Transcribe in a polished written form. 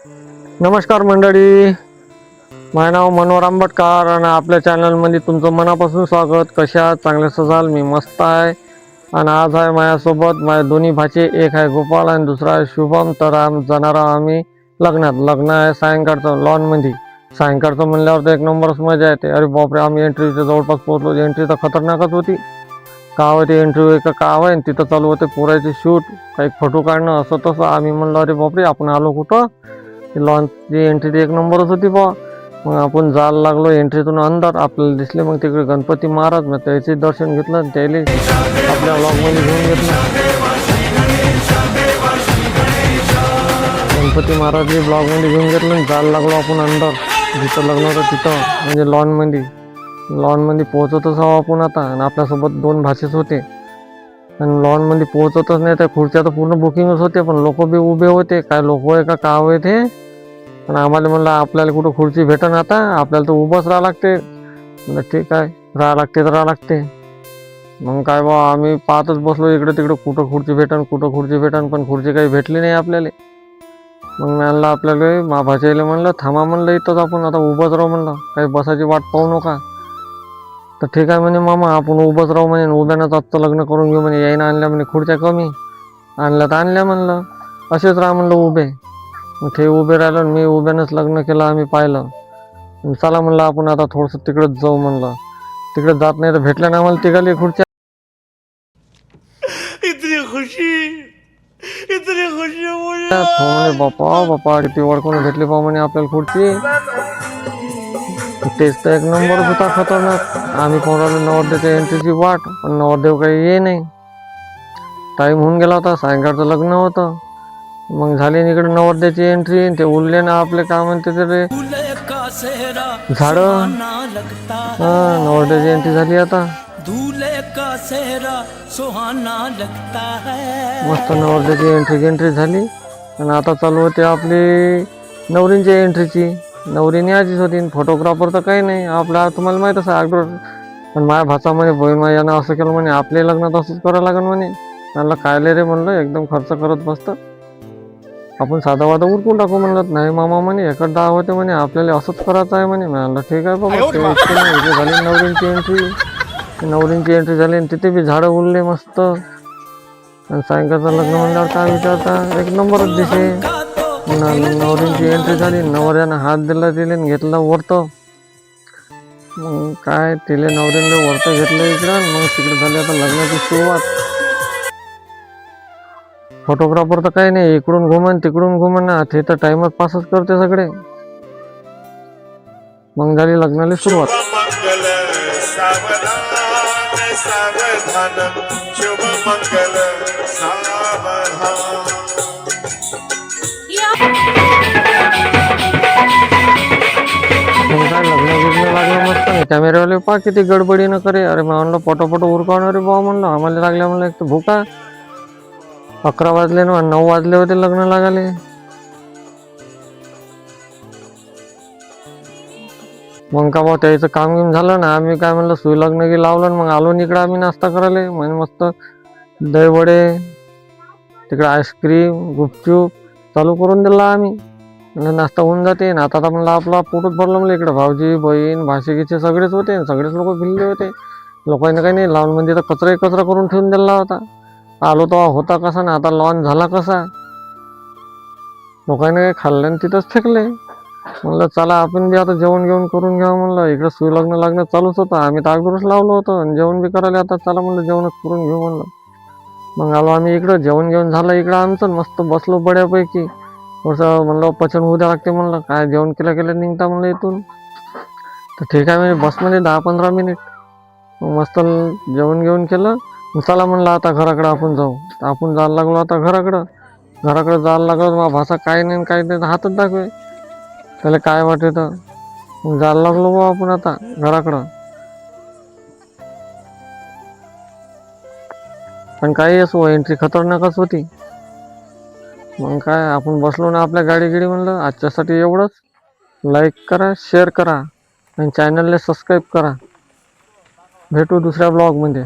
नमस्कार मंडळी, माझे नाव मनोहर आंबटकर आणि आपल्या चॅनलमध्ये तुमचं मनापासून स्वागत. कशा चांगले सजाल? मी मस्त आहे. आणि आज आहे माझ्यासोबत माझे दोन्ही भाचे, एक आहे गोपाळ आणि दुसरा आहे शुभम. तर जाणार आम्ही लग्नात. लग्न आहे सायंकाळचं लॉनमध्ये. सायंकाळचं म्हणल्यावर तर एक नंबरच मजा येते. अरे बापरे, आम्ही एंट्रीच्या जवळपास पोहोचलो. एंट्री तर खतरनाकच होती. गाव होते एंट्री का गाव आहे, तिथं चालू होते पोरायचे शूट, काही फोटो काढणं असं तसं. आम्ही म्हणलं अरे बापरे, आपण आलो कुठं? लॉन्चची एंट्री एक नंबरच होती बा. मग आपण जायला लागलो एंट्रीतून अंदर. आपल्याला दिसले मग तिकडे गणपती महाराज. मग त्याचे दर्शन घेतलं, त्याला आपल्या ब्लॉगमध्ये घेऊन घेतलं. गणपती महाराजचे ब्लॉगमध्ये घेऊन घेतलं आणि जायला लागलो आपण अंदर, जिथं लग्न होतं तिथं, म्हणजे लॉनमध्ये पोहोचतच आहो आपण आता. आणि आपल्यासोबत दोन भाषेच होते. आणि लॉनमध्ये पोहोचतच नाही, त्या खुर्च्या तर पूर्ण बुकिंगच होते, पण लोक बी उभे होते. काय लोक आहे का काय होते हे. आणि आम्हाला म्हणलं आपल्याला कुठं खुर्ची भेटन आता, आपल्याला तर उभंच राहा लागते. म्हणलं ठीक आहे, राहा लागते तर राहा लागते. मग काय बा, आम्ही पाहतच बसलो इकडे तिकडे, कुठं खुर्ची भेटन, पण खुर्ची काही भेटली नाही आपल्याला. मग म्हणलं आपल्याला भाषेला म्हणलं थांबा, म्हणलं इथंच आपण आता उभंच राहू, म्हणलं काही बसायची वाट पाहू नका. तर ठीक आहे म्हणे मामा, आपण उभंच राहू म्हणे, उभ्यानंच आजचं लग्न करून घेऊ म्हणे. यायनं आणल्या म्हणे खुर्च्या कमी, आणल्या तर आणल्या म्हणलं, असेच राहा म्हणलं उभे. मग ते उभे राहिलं, मी उभ्यानंच लग्न केलं. आम्ही पाहिलं, चला म्हणलं आपण आता थोडंसं तिकडेच जाऊ म्हणलं. तिकडे जात नाही तर भेटल्या ना आम्हाला तिघाली खुर्च्या. इतनी खुशी तो म्हणे बापा किती वडकून भेटली बा म्हणे आपल्याला खुर्ची. तेच तर एक नंबर होता खतरनाक. आम्ही पाहून राहिलो नवरदेवच्या एंट्रीची वाट, पण नवरदेव काही ये नाही. टाईम होऊन गेला होता, सायंकाळचं लग्न होतं. मग झाली इकडे नवरदेवची एंट्री. ते उरले ना आपले काय म्हणते ते रे झाडं. नवरदेवची एंट्री झाली आता. मस्त नवरदेवची एंट्री झाली. आणि आता चालू होते आपली नवरींच्या एंट्रीची. नवरीने आजीच होती, फोटोग्राफर तर काही नाही आपला, तुम्हाला माहीत असं अगोदर. पण माझ्या भाचा म्हणे भोईमा यानं असं केलं म्हणे, आपले लग्नात असंच करावं लागेल म्हणे. मला कायले रे म्हणलं, एकदम खर्च करत बसतं, आपण साधा वादा उरकून टाकू म्हणलं. नाही मामा म्हणे, एकच डाव होते म्हणे, आपल्याला असंच करायचं आहे म्हणे. म्हणलं ठीक आहे बाबा. झाली नवरींची एंट्री झाली आणि तिथे बी झाडं उरले मस्त. आणि सायंकाळचं लग्न म्हणल्यावर काय विचारता, एक नंबरच दिसे. नवरींची एंट्री झाली, नवऱ्यानं हात दिला तिले घेतला वरतं. मग काय तिले नवरीने वरतं घेतलं इकडं. मग तिकडे झाली आता लग्नाची सुरुवात. फोटोग्राफर तर काही नाही, इकडून घुमन तिकडून घुमन, ते तर टाइमच पासच करते सगळे. मग झाली लग्नाला सुरुवात. काय लग्न लागलं मस्त. कॅमेरावाले पा किती गडबडीनं करे. अरे म्हणलं पटोपट उरकवणार रे भाऊ म्हणलं, आम्हाला लागल्या म्हणलं एक तर भूका. 11 वाजले ना, 9 वाजले होते लग्न लागाले. मग का बा त्याचं काम घेऊन झालं ना, आम्ही काय म्हणलं सुई लग्न की लावलं. मग आलो इकडं आम्ही नाश्ता करायला. म्हणजे मस्त दहीवडे, तिकडे आईस्क्रीम, गुपचूप चालू करून दिला आम्ही. म्हणजे नाश्ता होऊन जाते ना. आता म्हणलं आपला पोटच भरलं. म्हणलं इकडे भाऊजी बहीण भाषिकीचे सगळेच होते, सगळेच लोक भिल्ले होते. लोकांनी काही नाही, लॉन म्हणजे तर कचरा करून ठेवून दिला होता. आलो तेव्हा होता कसा ना, आता लॉन झाला कसा. लोकांनी काही खाल्लं आणि तिथंच फेकले. म्हणलं चला आपण बी आता जेवण घेऊन करून घ्यावं म्हणलं. इकडे सुई लग्न चालूच होतं, आम्ही तर अगोदरच लावलं होतं आणि जेवण बी करायला. आता चला म्हणलं जेवणच करून घेऊ म्हणलं. मग आलो आम्ही इकडं, जेवण घेऊन झालं इकडं आमचं. मस्त बसलो बड्यापैकी. थोडंसं म्हणलं पचन होऊ द्या लागते म्हणलं, काय जेवण केलं निघता म्हणलं इथून. तर ठीक आहे म्हणजे बसमध्ये 10-15 मिनिट. मग मस्त जेवण घेऊन केलं. चला म्हणलं आता घराकडं आपण जाऊ. तर आपण जायला लागलो आता घराकडं जायला लागलो. मग भाषा काही नाही हातच दाखवे, त्याला काय वाटते तर. मग जायला लागलो बा आपण आता घराकडं. पण काही असो, एंट्री खतरनाकच होती. मग काय आपण बसलो ना आपल्या गाडी म्हणलं. आजच्यासाठी एवढंच. लाईक करा, शेअर करा आणि चॅनलला सबस्क्राईब करा. भेटू दुसऱ्या ब्लॉगमध्ये.